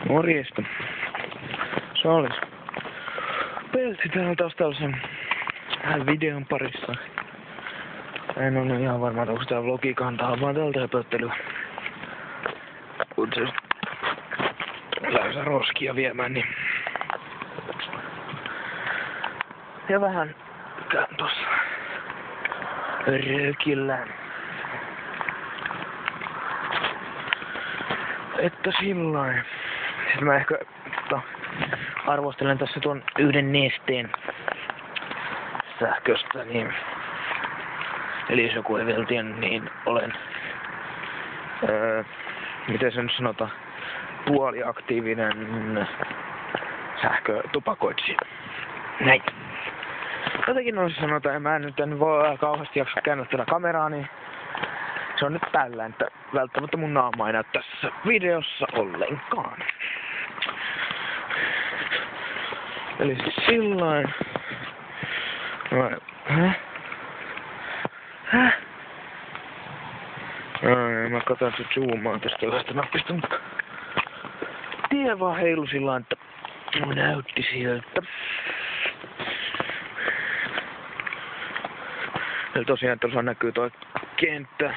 Morjesta. Se olisi. Peltti täällä taas tällaisen videon parissa. En ole ihan varma, että onko tää vlogi kantaa vaan tältä höpöttelyä. Kun se läysä roskia viemään, niin... Ja vähän käyn tossa röökillä. Että sillain. Sitten mä ehkä arvostelen tässä tuon yhden nesteen sähköstä, niin... Eli jos joku ei vielä tiennyt, niin olen... miten se nyt sanotaan? Puoliaktiivinen sähkötupakoitsija. Näin. Jotenkin olisi sanotaan, mä en voi kauheasti jaksa käännöttää kameraa, niin... Se on nyt tällä, että välttämättä mun naama ei näy tässä videossa ollenkaan. Eli siis sillain... Mä katson, että se zoomaa tästä yhdestä nappista, mutta... Tie vaan heilu sillain, että... Näytti sieltä. Eli tosiaan tuossa näkyy toi kenttä.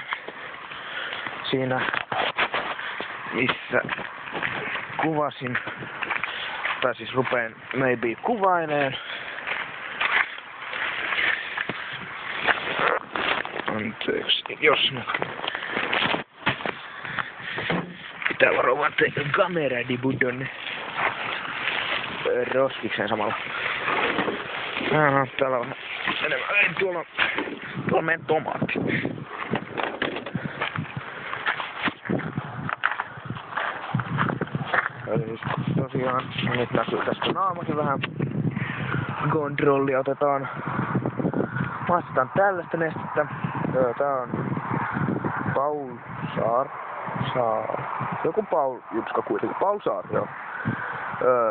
Siinä, missä kuvasin, tai siis rupeen maybe kuvaineen. Anteeksi, jos näkyy. Pitää varoa kamera dibudon roskikseen samalla. Aha, täällä on vähän enemmän. Ei, tuolla on meidän tomaatti. Eli tosiaan, nyt näkyy tästä naamakin vähän. Kontrolli otetaan. Vastataan tällaista nestettä. Tää on Paul Saar. Joku Paul Jutska kuitenkin. Paul Saar, joo.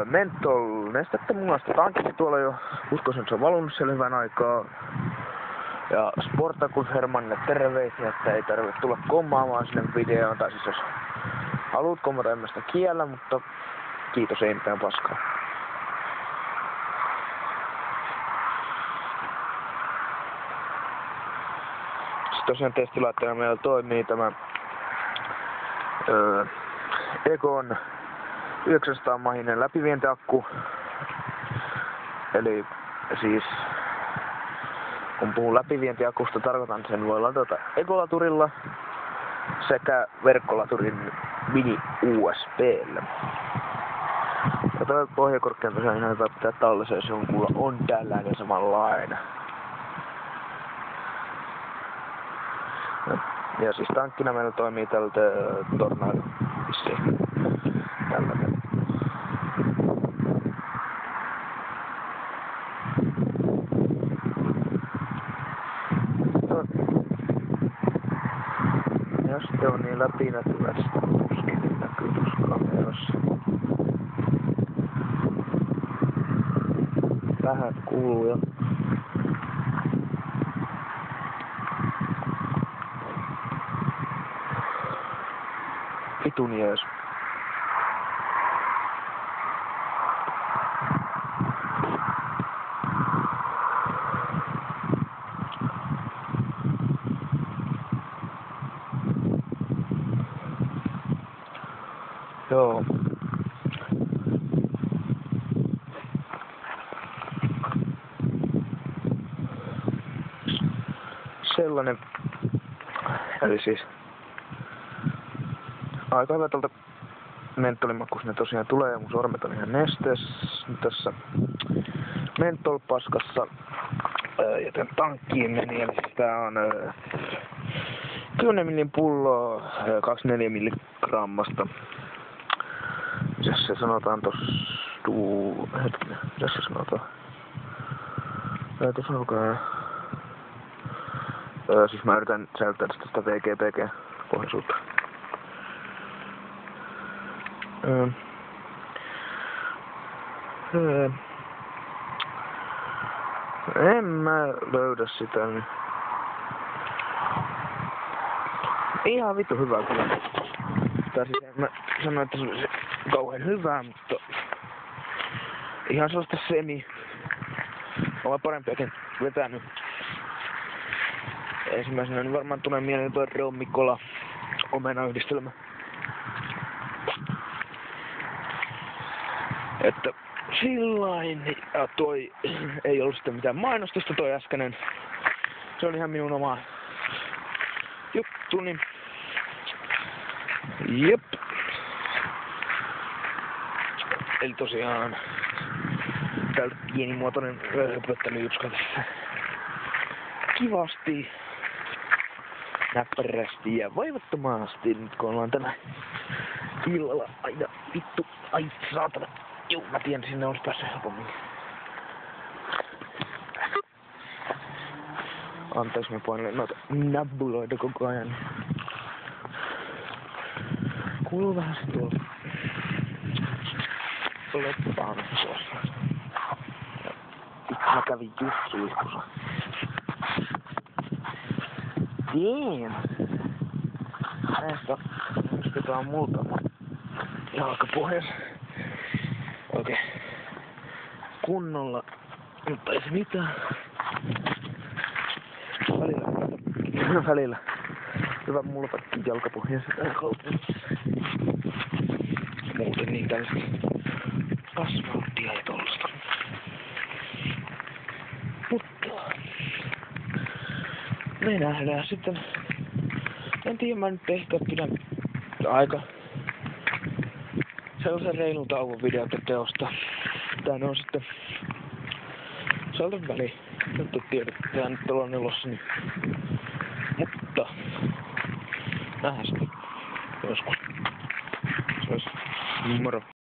Menthol nestettä munasta tankissa tuolla jo. Uskoisin, että se on valunut siellä hyvän aikaa. Ja Sportacus Hermannille terveisiä, että ei tarvitse tulla kommaamaan sinne videoon. Tai siis jos haluat kommata, en mä sitä kiellä, mutta kiitos, ei mitään paskaa. Sitten tosiaan testilaitteena meillä toimii tämä Egon 900 mahinen läpivientiakku. Eli siis kun puhun läpivientiakusta, tarkoitan, että sen voi ladata Egolaturilla sekä verkkolaturin mini USB:lle. Ja toi pohjakorkki on tosiaan ihan hyvä pitää tallessa, jos jonkulla on tällainen samanlainen. Ja siis tankkina meillä toimii tältä Tornado. Tällainen. Ja sitten on niin läpinäkyvästi, tuskin näkyy tuossa kamerassa. Vähän kuuluu jo. Vitun jees. Joo. Sellainen. Eli siis aika hyvä tältä mentholimaku sinne tosiaan tulee ja mun sormet on ihan nesteessä tässä mentholpaskassa. Joten tankkiin meni, eli siis tää on 10 millin pullo 24 milligrammasta. Mitäs se sanotaan tossa... Hetkinen, mitäs se sanotaan? Tossa alkaa... Siis mä yritän säilyttää tästä VGPG-pohjaisuutta. En mä löydä sitä nyt. Ihan vittu hyvä kyllä. Tai siis mä sanoin, että se kauhean hyvää, mutta ihan sellaista olen parempiakin vetänyt. Ensimmäisenä niin varmaan tulee mieleen toi Rommikola omena-yhdistelmä. Että sillain, ja toi ei ollut sitten mitään mainostusta toi äskeinen. Se on ihan minun oma juttuni. Jep. Eli tosiaan täältä pienimuotoinen höpöttelyjutska tässä. Kivasti, näppärästi ja vaivattomasti, nyt kun ollaan tänä illalla aina vittu, ai saatana. Juu, mä tiedän, sinne olisi päässyt helpommin. Anteeksi, mä painelen noita nabuloita koko ajan. Kuuluu vähän se tuolla leppaan tuossa. Mä kävin just suihkussa. Damn! Näistä ostetaan multa jalkapohjassa. Okei. Kunnolla. Mutta ei se mitään. Välillä. Hyvä multakki jalkapohjassa täällä kaupungissa. Muuten niin tällaista asfalttia ja tollasta. Mutta me nähdään sitten. En tiedä, mä nyt ehkä pidän aika sellaisen reilun tauon videota teosta. Tää on sitten sellainen väli. Nyt et tiedä, että tää nyt ollaan elossa, niin. Mutta nähdään sitten joskus. Se olisi moro.